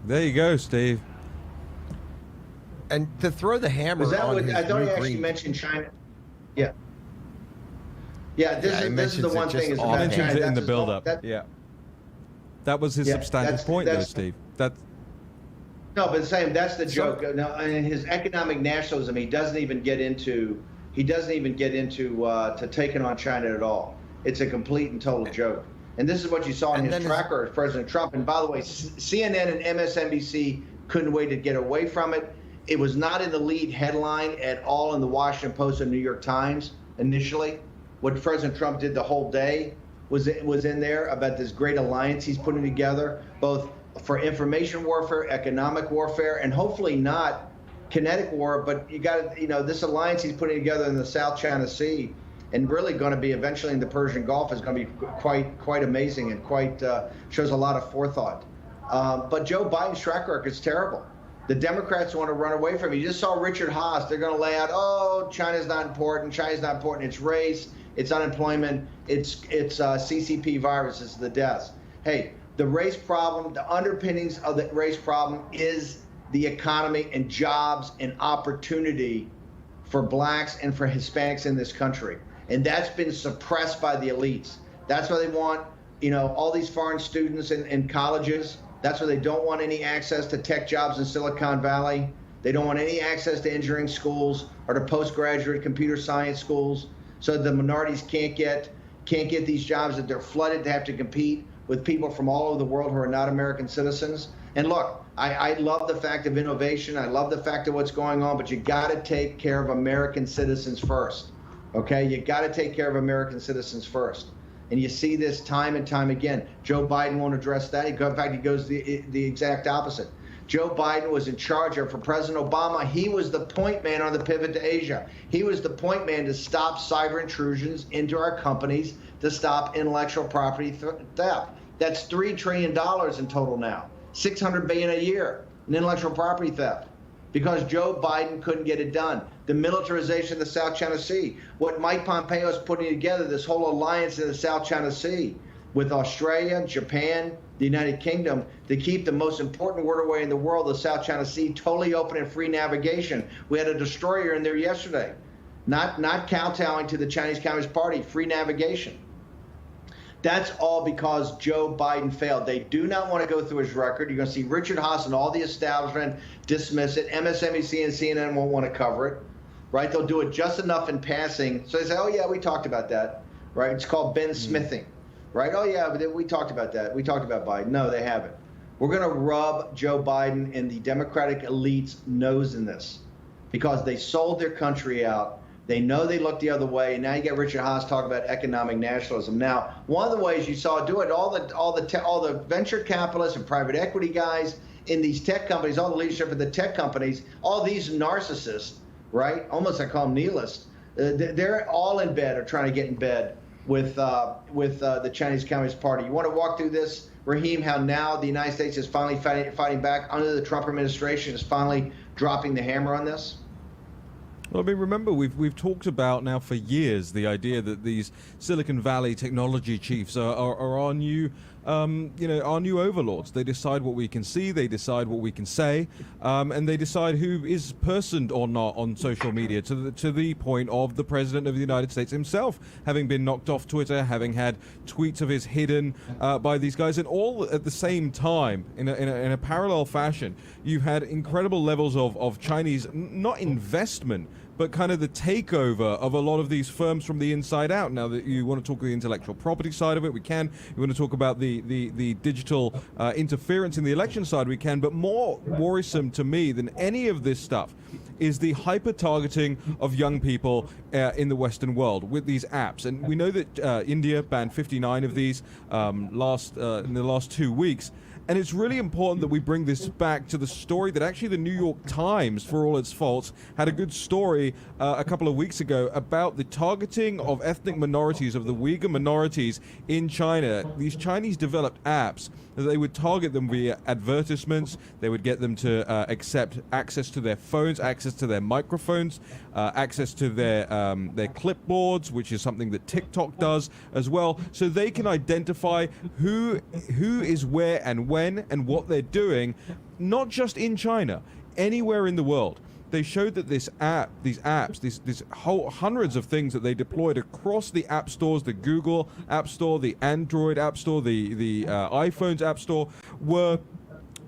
There you go, Steve. And to throw the hammer on his I thought he new actually green... mentioned China. Yeah. Yeah, this is the one thing. Is He about mentions China. it in the That's build-up. Yeah. That was his substantive point, though, Steve. No, but Sam, that's the joke. No, in his economic nationalism, he doesn't even get into to taking on China at all. It's a complete and total joke. And this is what you saw in his tracker of President Trump. And by the way, CNN and MSNBC couldn't wait to get away from it. It was not in the lead headline at all in the Washington Post and New York Times initially. What President Trump did the whole day was in there about this great alliance he's putting together, both for information warfare, economic warfare, and hopefully not kinetic war. But you got this alliance he's putting together in the South China Sea, and really going to be eventually in the Persian Gulf, is going to be quite amazing and quite shows a lot of forethought. But Joe Biden's track record is terrible. The Democrats want to run away from it. You just saw Richard Haas. They're going to lay out, oh, China's not important. China's not important. It's race. It's unemployment. It's CCP virus. It's the deaths. Hey, the race problem, the underpinnings of the race problem is the economy and jobs and opportunity for blacks and for Hispanics in this country. And that's been suppressed by the elites. That's why they want, all these foreign students in colleges. That's why they don't want any access to tech jobs in Silicon Valley. They don't want any access to engineering schools or to postgraduate computer science schools. So the minorities can't get these jobs, that they're flooded to have to compete with people from all over the world who are not American citizens. And look, I love the fact of innovation. I love the fact of what's going on, but you got to take care of American citizens first. Okay, you got to take care of American citizens first. And you see this time and time again. Joe Biden won't address that. In fact, he goes the exact opposite. Joe Biden was in charge of, for President Obama, he was the point man on the pivot to Asia. He was the point man to stop cyber intrusions into our companies, to stop intellectual property theft. That's $3 trillion in total now, $600 billion a year in intellectual property theft, because Joe Biden couldn't get it done. The militarization of the South China Sea, what Mike Pompeo is putting together, this whole alliance in the South China Sea with Australia, Japan, the United Kingdom, to keep the most important waterway in the world, the South China Sea, totally open and free navigation. We had a destroyer in there yesterday, not kowtowing to the Chinese Communist Party, free navigation. That's all because Joe Biden failed. They do not want to go through his record. You're going to see Richard Haas and all the establishment dismiss it. MSNBC and CNN won't want to cover it, right? They'll do it just enough in passing. So they say, oh, yeah, we talked about that, right? It's called Ben Smithing, right? Oh, yeah, but we talked about that. We talked about Biden. No, they haven't. We're going to rub Joe Biden and the Democratic elite's nose in this because they sold their country out. They know they look the other way, and now you get Richard Haas talking about economic nationalism. Now, one of the ways you saw do it, all the venture capitalists and private equity guys in these tech companies, all the leadership of the tech companies, all these narcissists, right? Almost I call them nihilists. They're all in bed or trying to get in bed with the Chinese Communist Party. You want to walk through this, Raheem? How now the United States is finally fighting back under the Trump administration, is finally dropping the hammer on this. Well, I mean, remember, we've talked about now for years the idea that these Silicon Valley technology chiefs are our new, our new overlords. They decide what we can see, they decide what we can say, and they decide who is personed or not on social media, to the point of the President of the United States himself having been knocked off Twitter, having had tweets of his hidden by these guys, and all at the same time, in a parallel fashion, you've had incredible levels of Chinese, not investment, but kind of the takeover of a lot of these firms from the inside out. Now that you want to talk the intellectual property side of it, we can. You want to talk about the digital interference in the election side, we can. But more worrisome to me than any of this stuff is the hyper-targeting of young people in the Western world with these apps. And we know that India banned 59 of these in the last 2 weeks. And it's really important that we bring this back to the story that actually the New York Times, for all its faults, had a good story a couple of weeks ago about the targeting of ethnic minorities, of the Uyghur minorities in China. These Chinese developed apps, they would target them via advertisements. They would get them to accept access to their phones, access to their microphones, access to their clipboards, which is something that TikTok does as well, so they can identify who is where and when and what they're doing, not just in China, anywhere in the world. They showed that these whole hundreds of things that they deployed across the app stores, the Google App Store, the Android App Store, the iPhone's App Store, were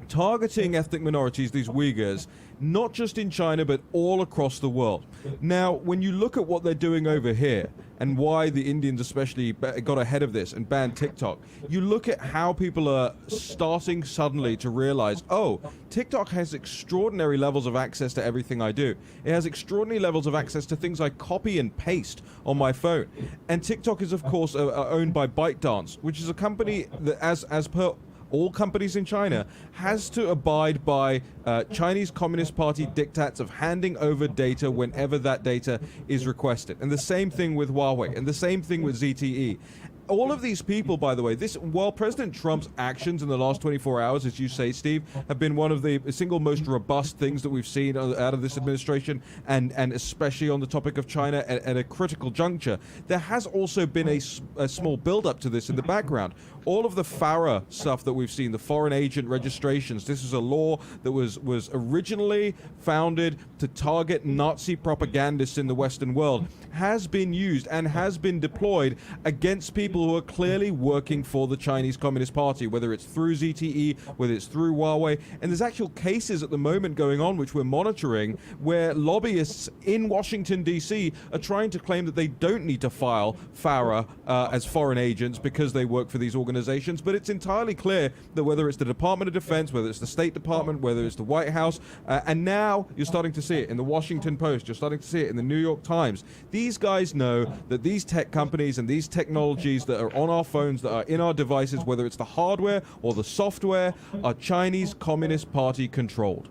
targeting ethnic minorities, these Uyghurs, not just in China, but all across the world. Now, when you look at what they're doing over here, and why the Indians especially got ahead of this and banned TikTok, you look at how people are starting suddenly to realize, oh, TikTok has extraordinary levels of access to everything I do. It has extraordinary levels of access to things I copy and paste on my phone. And TikTok is, of course, owned by ByteDance, which is a company that, as per all companies in China, has to abide by Chinese Communist Party diktats of handing over data whenever that data is requested. And the same thing with Huawei, and the same thing with ZTE. All of these people, by the way, while President Trump's actions in the last 24 hours, as you say, Steve, have been one of the single most robust things that we've seen out of this administration, and especially on the topic of China at a critical juncture, there has also been a small build-up to this in the background. All of the FARA stuff that we've seen, the foreign agent registrations, this is a law that was originally founded to target Nazi propagandists in the Western world, has been used and has been deployed against people who are clearly working for the Chinese Communist Party, whether it's through ZTE, whether it's through Huawei. And there's actual cases at the moment going on, which we're monitoring, where lobbyists in Washington, D.C. are trying to claim that they don't need to file FARA as foreign agents because they work for these organizations. But it's entirely clear that whether it's the Department of Defense, whether it's the State Department, whether it's the White House, and now you're starting to see it in the Washington Post, you're starting to see it in the New York Times, these guys know that these tech companies and these technologies that are on our phones, that are in our devices, whether it's the hardware or the software, are Chinese Communist Party controlled.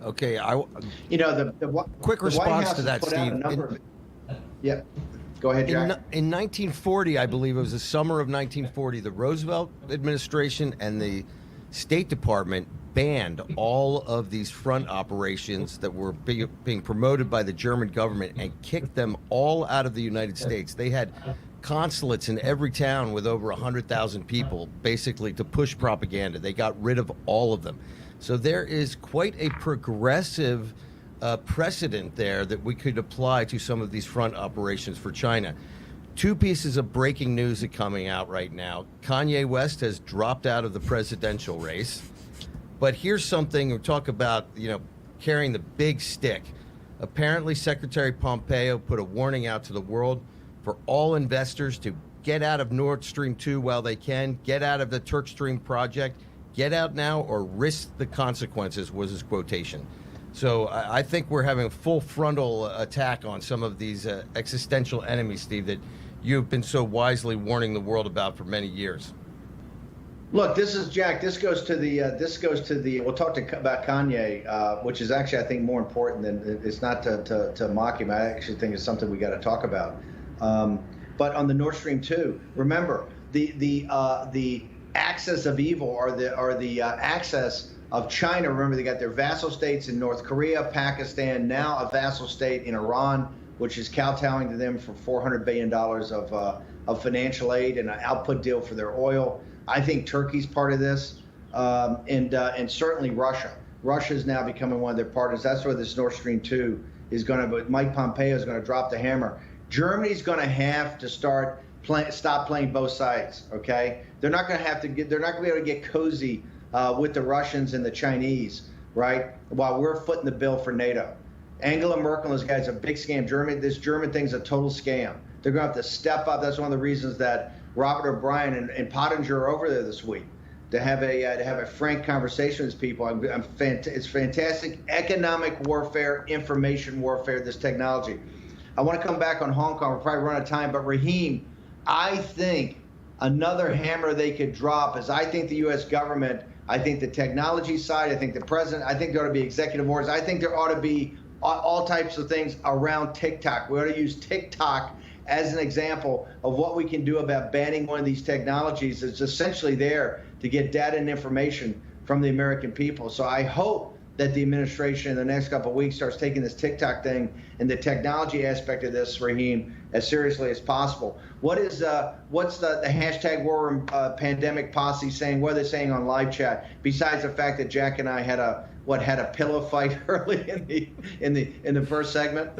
Okay, the quick response to that, Steve. Yeah. Go ahead, Jack. In 1940, I believe it was the summer of 1940, the Roosevelt administration and the State Department banned all of these front operations that were being promoted by the German government and kicked them all out of the United States. They had consulates in every town with over 100,000 people, basically to push propaganda. They got rid of all of them. So there is quite a progressive precedent there that we could apply to some of these front operations for China. Two pieces of breaking news are coming out right now. Kanye West has dropped out of the presidential race. But here's something, we talk about, carrying the big stick. Apparently, Secretary Pompeo put a warning out to the world for all investors to get out of Nord Stream 2 while they can, get out of the Turk Stream project, get out now or risk the consequences, was his quotation. So I think we're having a full frontal attack on some of these existential enemies, Steve, that you've been so wisely warning the world about for many years. Look, this is Jack. This goes to the. We'll talk about Kanye, which is actually, I think, more important than it's not to mock him. I actually think it's something we got to talk about. But on the Nord Stream 2, remember the axis of evil or the axis of China. Remember, they got their vassal states in North Korea, Pakistan, now a vassal state in Iran, which is kowtowing to them for $400 billion of financial aid and an output deal for their oil. I think Turkey's part of this, and certainly Russia. Russia is now becoming one of their partners. That's where this Nord Stream 2 is going to. Mike Pompeo is going to drop the hammer. Germany's going to have to stop playing both sides. Okay, they're not going to have to get. They're not going to be able to get cozy with the Russians and the Chinese, right? While we're footing the bill for NATO. Angela Merkel and those guys are a big scam. This German thing's a total scam. They're going to have to step up. That's one of the reasons that Robert O'Brien and Pottinger are over there this week to have a frank conversation with people. It's fantastic economic warfare, information warfare, this technology. I want to come back on Hong Kong. We're probably run out of time, but Raheem, I think another hammer they could drop is I think the U.S. government I think the technology side, I think the president, I think there ought to be executive orders. I think there ought to be all types of things around TikTok. We ought to use TikTok as an example of what we can do about banning one of these technologies that's essentially there to get data and information from the American people. So I hope that the administration in the next couple of weeks starts taking this TikTok thing and the technology aspect of this, Raheem, as seriously as possible. What's the hashtag War Room Pandemic Posse saying? What are they saying on live chat? Besides the fact that Jack and I had a pillow fight early in the first segment.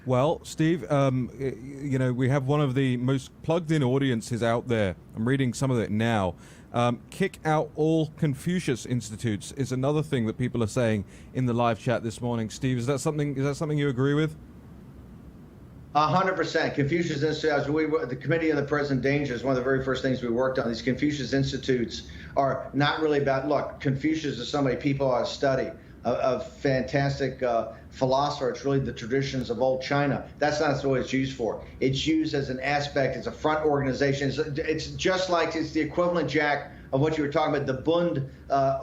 Well, Steve, you know, we have one of the most plugged-in audiences out there. I'm reading some of it now. Kick out all Confucius institutes is another thing that people are saying in the live chat this morning. Steve, is that something you agree with? 100%. Confucius Institutes, the Committee on the Present Danger is one of the very first things we worked on. These Confucius Institutes are not really about, look, Confucius is somebody people ought to study, a fantastic philosopher. It's really the traditions of old China. That's not what it's used for. It's used as an aspect, it's a front organization. It's just like, it's the equivalent, Jack, of what you were talking about, the Bund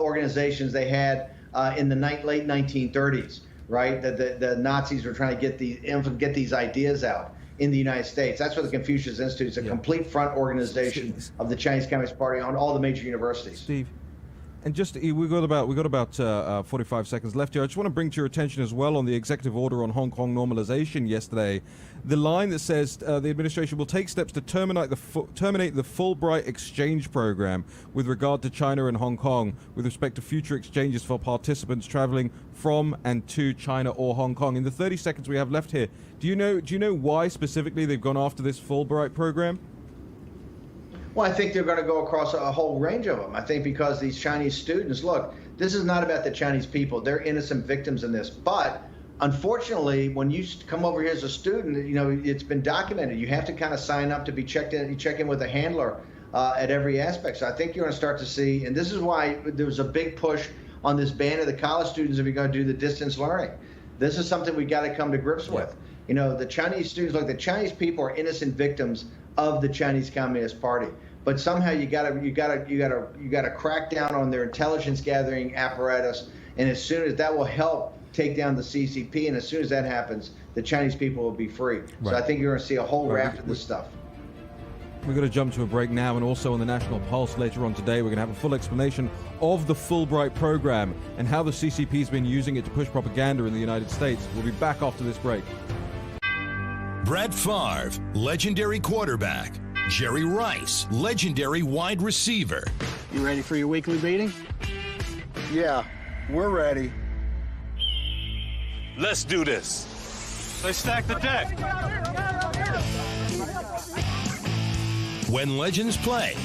organizations they had in the late 1930s. Right, the Nazis were trying to get these ideas out in the United States. That's what the Confucius Institute is, a complete front organization of the Chinese Communist Party on all the major universities. Steve, and just we got about 45 seconds left here. I just want to bring to your attention as well on the executive order on Hong Kong normalization yesterday, the line that says the administration will take steps to terminate the Fulbright exchange program with regard to China and Hong Kong with respect to future exchanges for participants traveling from and to China or Hong Kong. In the 30 seconds we have left here, do you know why specifically they've gone after this Fulbright program? Well, I think they're going to go across a whole range of them. I think because these Chinese students, look, this is not about the Chinese people. They're innocent victims in this. But unfortunately, when you come over here as a student, you know, it's been documented. You have to kind of sign up to be checked in. You check in with a handler at every aspect. So I think you're going to start to see, and this is why there was a big push on this ban of the college students if you're going to do the distance learning. This is something we got to come to grips with. You know, the Chinese students, look, the Chinese people are innocent victims of the Chinese Communist Party, but somehow you gotta crack down on their intelligence gathering apparatus, and as soon as that will help take down the CCP, and as soon as that happens, the Chinese people will be free. Right. So I think you're going to see a whole raft of this stuff. We're going to jump to a break now, and also on the National Pulse later on today, we're going to have a full explanation of the Fulbright program and how the CCP has been using it to push propaganda in the United States. We'll be back after this break. Brett Favre, legendary quarterback. Jerry Rice, legendary wide receiver. You ready for your weekly meeting? Yeah, we're ready. Let's do this. Let's stack the deck. When legends play,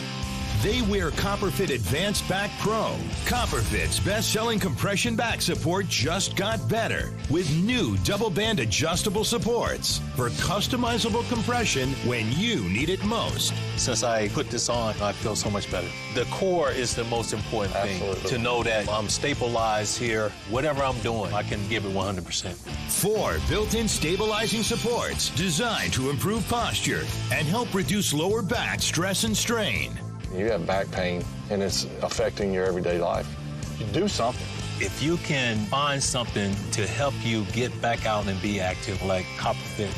they wear Copperfit Advanced Back Pro. Copperfit's best-selling compression back support just got better with new double-band adjustable supports for customizable compression when you need it most. Since I put this on, I feel so much better. The core is the most important thing. To know that I'm stabilized here. Whatever I'm doing, I can give it 100%. 4 built-in stabilizing supports designed to improve posture and help reduce lower back stress and strain. You have back pain, and it's affecting your everyday life. You do something. If you can find something to help you get back out and be active like Copperfit,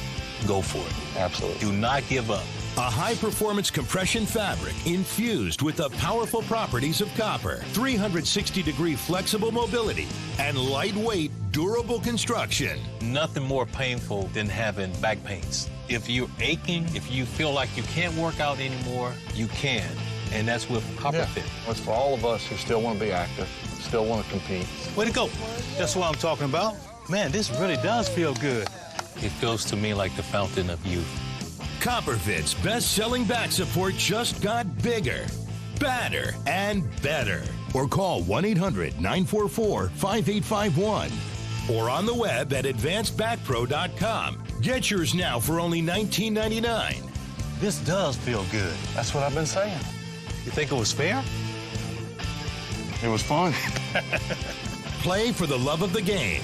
go for it. Absolutely. Do not give up. A high-performance compression fabric infused with the powerful properties of copper, 360-degree flexible mobility, and lightweight, durable construction. Nothing more painful than having back pains. If you're aching, if you feel like you can't work out anymore, you can. And that's with Copperfit. Yeah. It's for all of us who still want to be active, still want to compete. Way to go. That's what I'm talking about. Man, this really does feel good. It feels to me like the fountain of youth. Copperfit's best-selling back support just got bigger, badder, and better. Or call 1-800-944-5851. Or on the web at advancedbackpro.com. Get yours now for only $19.99. This does feel good. That's what I've been saying. You think it was fair? It was fun. Play for the love of the game.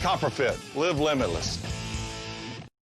Copperfit, live limitless.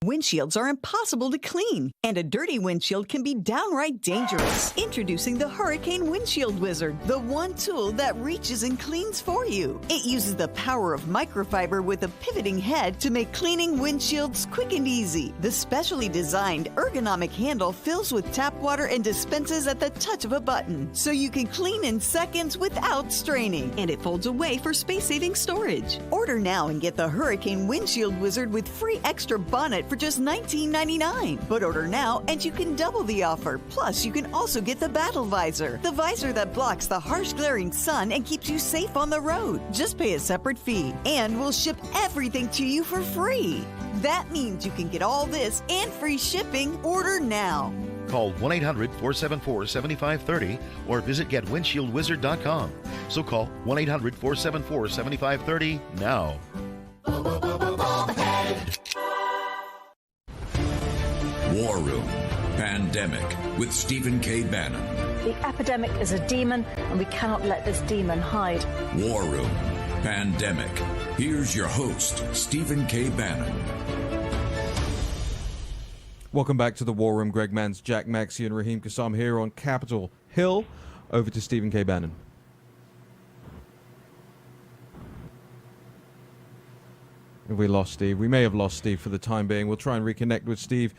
Windshields are impossible to clean, and a dirty windshield can be downright dangerous. Introducing the Hurricane Windshield Wizard, the one tool that reaches and cleans for you. It uses the power of microfiber with a pivoting head to make cleaning windshields quick and easy. The specially designed ergonomic handle fills with tap water and dispenses at the touch of a button, so you can clean in seconds without straining. And it folds away for space-saving storage. Order now and get the Hurricane Windshield Wizard with free extra bonnet for just $19.99. But order now and you can double the offer. Plus, you can also get the Battle Visor, the visor that blocks the harsh glaring sun and keeps you safe on the road. Just pay a separate fee, and we'll ship everything to you for free. That means you can get all this and free shipping. Order now. Call 1-800-474-7530 or visit GetWindshieldWizard.com. So call 1-800-474-7530 now. War Room Pandemic with Stephen K. Bannon. The epidemic is a demon, and we cannot let this demon hide. War Room Pandemic. Here's your host, Stephen K. Bannon. Welcome back to the War Room. Greg Mans, Jack Maxey, and Raheem Kassam here on Capitol Hill. Over to Stephen K. Bannon. We lost Steve. We may have lost Steve for the time being. We'll try and reconnect with Steve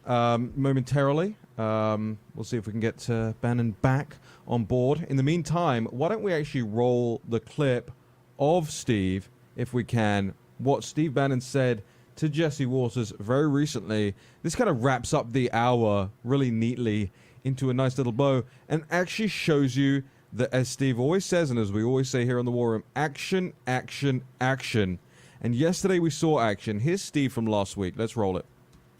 momentarily. We'll see if we can get Bannon back on board. In the meantime, why don't we actually roll the clip of Steve, if we can, what Steve Bannon said to Jesse Waters very recently. This kind of wraps up the hour really neatly into a nice little bow and actually shows you that, as Steve always says, and as we always say here on the War Room, action, action, action. And yesterday we saw action. Here's Steve from last week. Let's roll it.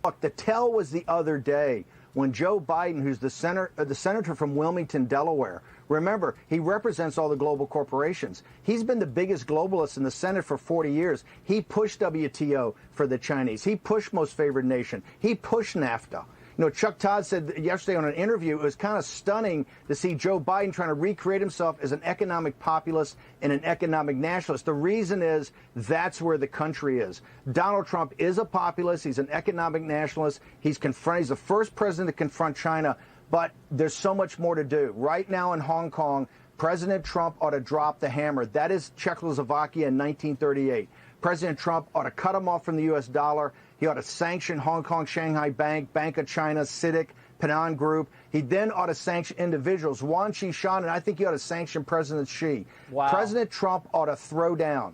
Look, the tell was the other day when Joe Biden, who's the senator from Wilmington, Delaware, remember, he represents all the global corporations. He's been the biggest globalist in the Senate for 40 years. He pushed WTO for the Chinese. He pushed most favored nation. He pushed NAFTA. You know, Chuck Todd said yesterday on an interview, it was kind of stunning to see Joe Biden trying to recreate himself as an economic populist and an economic nationalist. The reason is that's where the country is. Donald Trump is a populist. He's an economic nationalist. He's the first president to confront China, but there's so much more to do. Right now in Hong Kong, President Trump ought to drop the hammer. That is Czechoslovakia in 1938. President Trump ought to cut him off from the U.S. dollar. He ought to sanction Hong Kong Shanghai Bank, Bank of China, CITIC, Penang Group. He then ought to sanction individuals, Wang Qishan, and I think he ought to sanction President Xi. Wow. President Trump ought to throw down.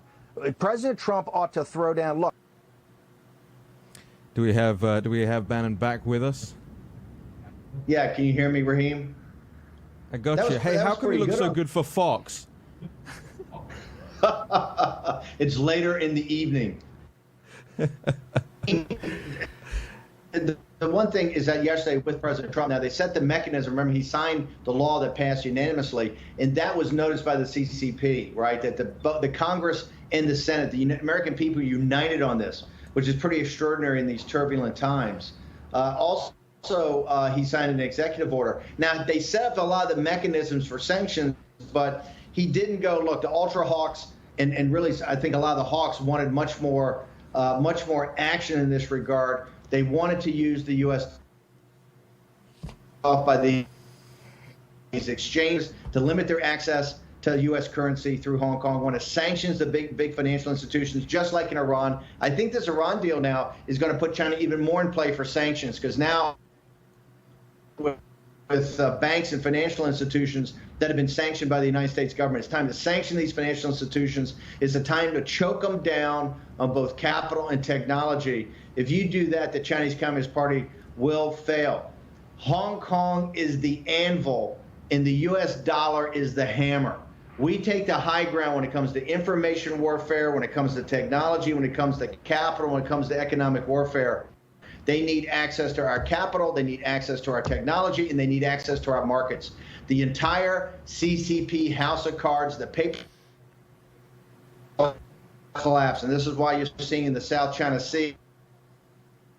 President Trump ought to throw down. Look. Do we have Bannon back with us? Yeah, can you hear me, Raheem? I got you. Hey, how come you look so good for Fox? It's later in the evening. The one thing is that yesterday with President Trump, now they set the mechanism. Remember, he signed the law that passed unanimously, and that was noticed by the CCP, right? That the Congress and the Senate, the American people, united on this, which is pretty extraordinary in these turbulent times. Also, he signed an executive order. Now, they set up a lot of the mechanisms for sanctions, but he didn't go, look, the ultra hawks, and really, I think a lot of the hawks wanted much more action in this regard. They wanted to use the U.S. off by these exchanges to limit their access to U.S. currency through Hong Kong. Want to sanction the big financial institutions, just like in Iran. I think this Iran deal now is going to put China even more in play for sanctions, because now with banks and financial institutions that have been sanctioned by the United States government, it's time to sanction these financial institutions. It's the time to choke them down on both capital and technology. If you do that, the Chinese Communist Party will fail. Hong Kong is the anvil, and the U.S. dollar is the hammer. We take the high ground when it comes to information warfare, when it comes to technology, when it comes to capital, when it comes to economic warfare. They need access to our capital, they need access to our technology, and they need access to our markets. The entire CCP house of cards, the paper collapse, and this is why you're seeing in the South China Sea,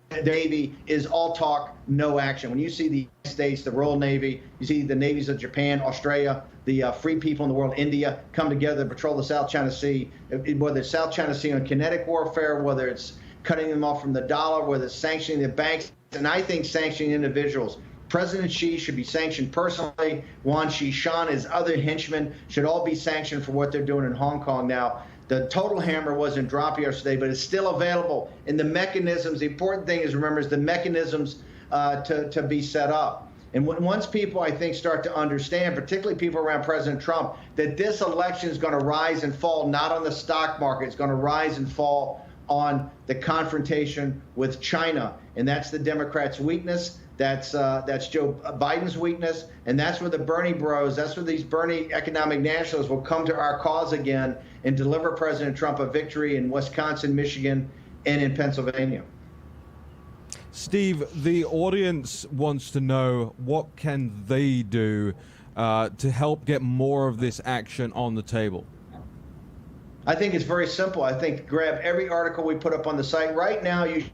the Navy is all talk, no action. When you see the United States, the Royal Navy, you see the navies of Japan, Australia, the free people in the world, India, come together to patrol the South China Sea, whether it's South China Sea on kinetic warfare, whether it's cutting them off from the dollar, whether it's sanctioning the banks, and I think sanctioning individuals. President Xi should be sanctioned personally. Wang Qishan, his other henchmen, should all be sanctioned for what they're doing in Hong Kong now. The total hammer wasn't dropped yesterday, but it's still available. And the mechanisms, the important thing is, remember, is the mechanisms to be set up. And once people, I think, start to understand, particularly people around President Trump, that this election is going to rise and fall not on the stock market, it's going to rise and fall on the confrontation with China. And that's the Democrats' weakness. That's Joe Biden's weakness, and that's where the Bernie bros, that's where these Bernie economic nationalists will come to our cause again and deliver President Trump a victory in Wisconsin, Michigan, and in Pennsylvania. Steve, the audience wants to know what can they do to help get more of this action on the table. I think it's very simple. I think grab every article we put up on the site. Right now, you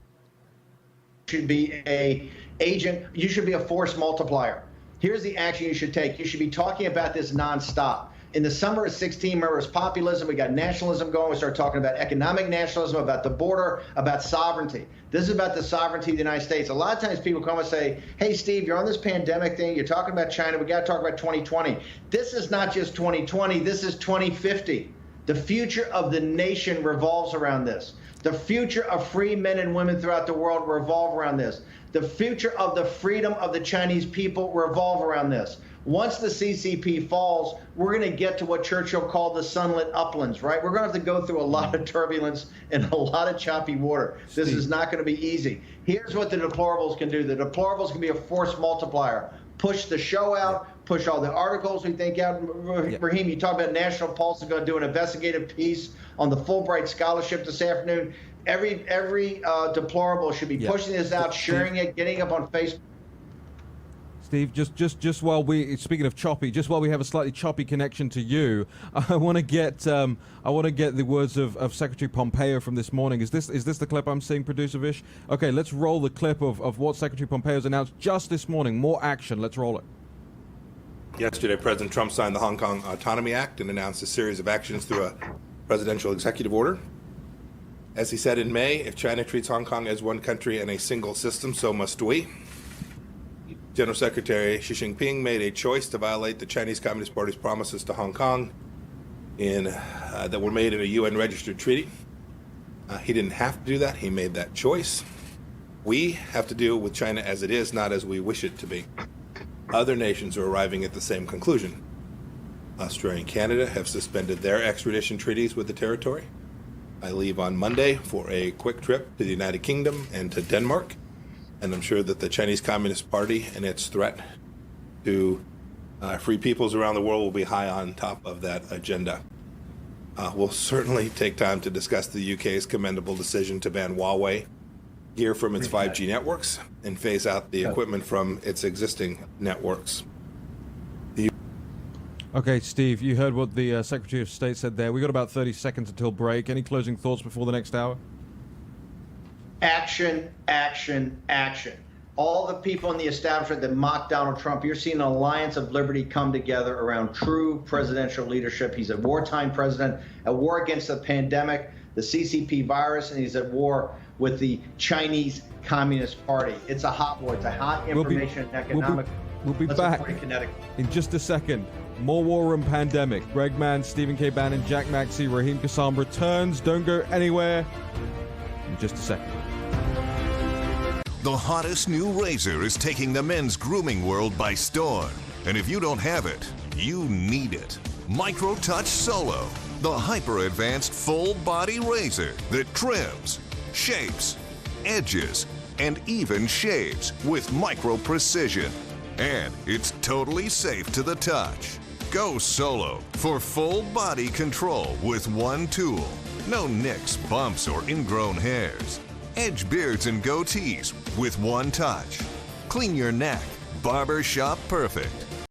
should be a agent, you should be a force multiplier. Here's the action you should take. You should be talking about this nonstop. In the summer of 16, remember, it's populism. We got nationalism going. We start talking about economic nationalism, about the border, about sovereignty. This is about the sovereignty of the United States. A lot of times people come and say, hey, Steve, you're on this pandemic thing. You're talking about China. We got to talk about 2020. This is not just 2020. This is 2050. The future of the nation revolves around this. The future of free men and women throughout the world revolve around this. The future of the freedom of the Chinese people revolve around this. Once the CCP falls, we're going to get to what Churchill called the sunlit uplands, right? We're going to have to go through a lot of turbulence and a lot of choppy water. This is not going to be easy. Here's what the deplorables can do. The deplorables can be a force multiplier. Push the show out, push all the articles we think out. Raheem, you talk about National Pulse is going to do an investigative piece on the Fulbright Scholarship this afternoon. Every deplorable should be pushing this out, sharing it, getting up on Facebook. Steve, just while speaking of choppy, just while we have a slightly choppy connection to you, I want to get the words of Secretary Pompeo from this morning. Is this the clip I'm seeing, producer Vish? Okay, let's roll the clip of what Secretary Pompeo's announced just this morning. More action. Let's roll it. Yesterday, President Trump signed the Hong Kong Autonomy Act and announced a series of actions through a presidential executive order. As he said in May, if China treats Hong Kong as one country and a single system, so must we. General Secretary Xi Jinping made a choice to violate the Chinese Communist Party's promises to Hong Kong that were made in a UN-registered treaty. He didn't have to do that. He made that choice. We have to deal with China as it is, not as we wish it to be. Other nations are arriving at the same conclusion. Australia and Canada have suspended their extradition treaties with the territory. I leave on Monday for a quick trip to the United Kingdom and to Denmark, and I'm sure that the Chinese Communist Party and its threat to free peoples around the world will be high on top of that agenda. We'll certainly take time to discuss the UK's commendable decision to ban Huawei gear from its 5G networks and phase out the equipment from its existing networks. Okay, Steve, you heard what the Secretary of State said there. We got about 30 seconds until break. Any closing thoughts before the next hour? Action, action, action. All the people in the establishment that mock Donald Trump, you're seeing an alliance of liberty come together around true presidential leadership. He's a wartime president, at war against the pandemic, the CCP virus, and he's at war with the Chinese Communist Party. It's a hot war. It's a hot information and economic. We'll be back in just a second. More War Room Pandemic. Greg Mann, Stephen K. Bannon, Jack Maxey, Raheem Kassam returns. Don't go anywhere. In just a second. The hottest new razor is taking the men's grooming world by storm. And if you don't have it, you need it. Micro Touch Solo, the hyper-advanced full-body razor that trims, shapes, edges, and even shaves with micro precision. And it's totally safe to the touch. Go solo for full body control with one tool. No nicks, bumps, or ingrown hairs. Edge beards and goatees with one touch. Clean your neck. Barber shop perfect.